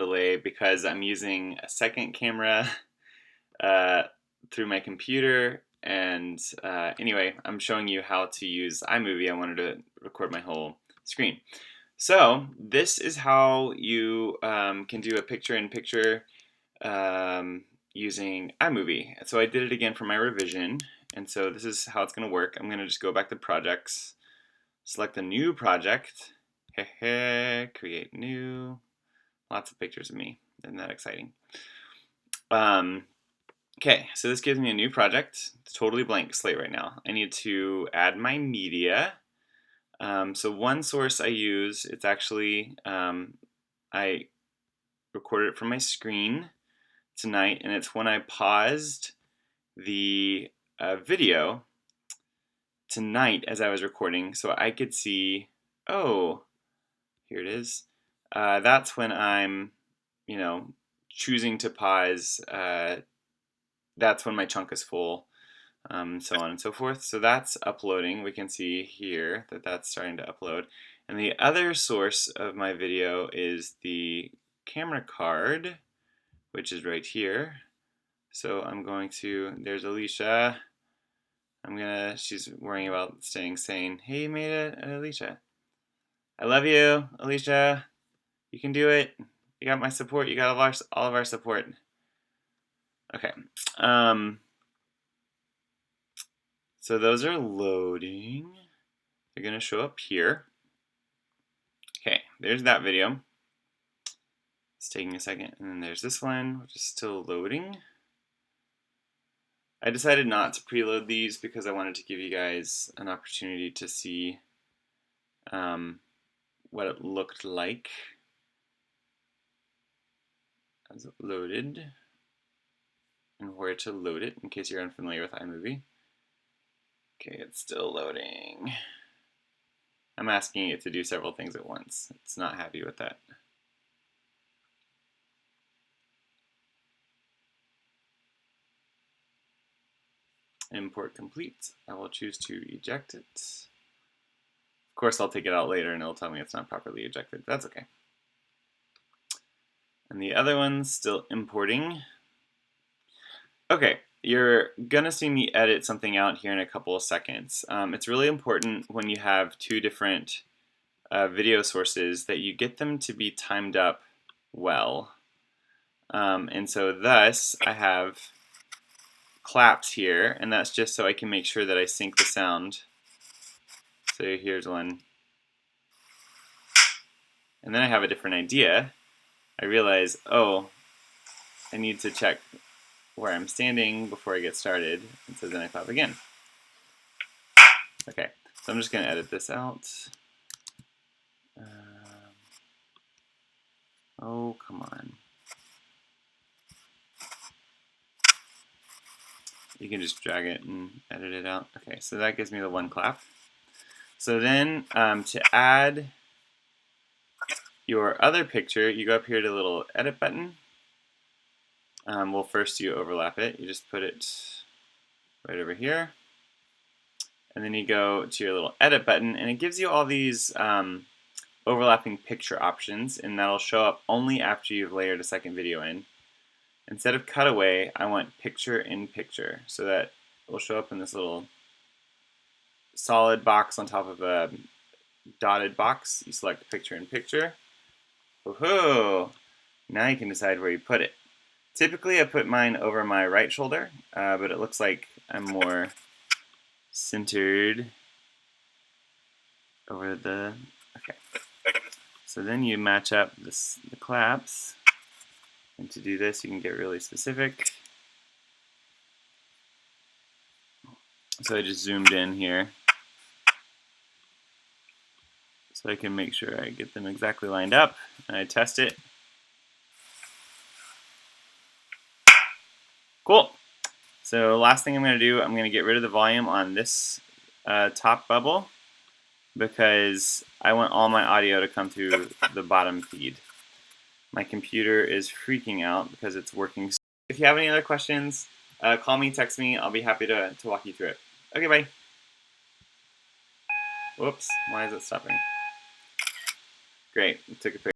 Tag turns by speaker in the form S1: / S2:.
S1: delay because I'm using a second camera uh, through my computer. And anyway, I'm showing you how to use iMovie. I wanted to record my whole screen. So this is how you can do a picture-in-picture using iMovie. So I did it again for my revision. And so this is how it's going to work. I'm going to just go back to projects, select a new project, create new, lots of pictures of me. Isn't that exciting? Okay, so this gives me a new project. It's totally blank slate right now. I need to add my media. So one source I use, it's actually, I recorded it from my screen tonight, and it's when I paused the video tonight as I was recording, so I could see, oh, here it is. That's when I'm, choosing to pause. That's when my chunk is full, so on and so forth. So that's uploading. We can see here that that's starting to upload. And the other source of my video is the camera card, which is right here. So I'm going to, there's Alicia. She's worrying about staying sane. Hey, you made it, Alicia. I love you, Alicia. You can do it. You got my support. You got all of our support. Okay. So those are loading. They're going to show up here. Okay, there's that video. It's taking a second. And then there's this one, which is still loading. I decided not to preload these because I wanted to give you guys an opportunity to see what it looked like as it loaded and where to load it in case you're unfamiliar with iMovie. Okay, it's still loading. I'm asking it to do several things at once. It's not happy with that. Import complete. I will choose to eject it. Of course, I'll take it out later and it'll tell me it's not properly ejected. That's okay. And the other one's still importing. Okay, you're gonna see me edit something out here in a couple of seconds. It's really important when you have two different video sources that you get them to be timed up well. And so thus, I have claps here, and that's just so I can make sure that I sync the sound. So here's one. And then I have a different idea. I realize, oh, I need to check where I'm standing before I get started, and so then I clap again. Okay, so I'm just going to edit this out. Oh, come on. You can just drag it and edit it out. Okay, so that gives me the one clap. So then to add your other picture, you go up here to the little edit button. Well, first you overlap it. You just put it right over here. And then you go to your little edit button, and it gives you all these overlapping picture options, and that'll show up only after you've layered a second video in. Instead of cutaway, I want picture in picture, so that it will show up in this little solid box on top of a dotted box. You select picture in picture. Woohoo! Now you can decide where you put it. Typically I put mine over my right shoulder, but it looks like I'm more centered over the, okay. So then you match up the claps, and to do this you can get really specific. So I just zoomed in here so I can make sure I get them exactly lined up, and I test it. Cool. So last thing I'm going to do, I'm going to get rid of the volume on this top bubble because I want all my audio to come through the bottom feed. My computer is freaking out because it's working. If you have any other questions, call me, text me. I'll be happy to walk you through it. Okay, bye. Whoops, why is it stopping? Great, took a picture.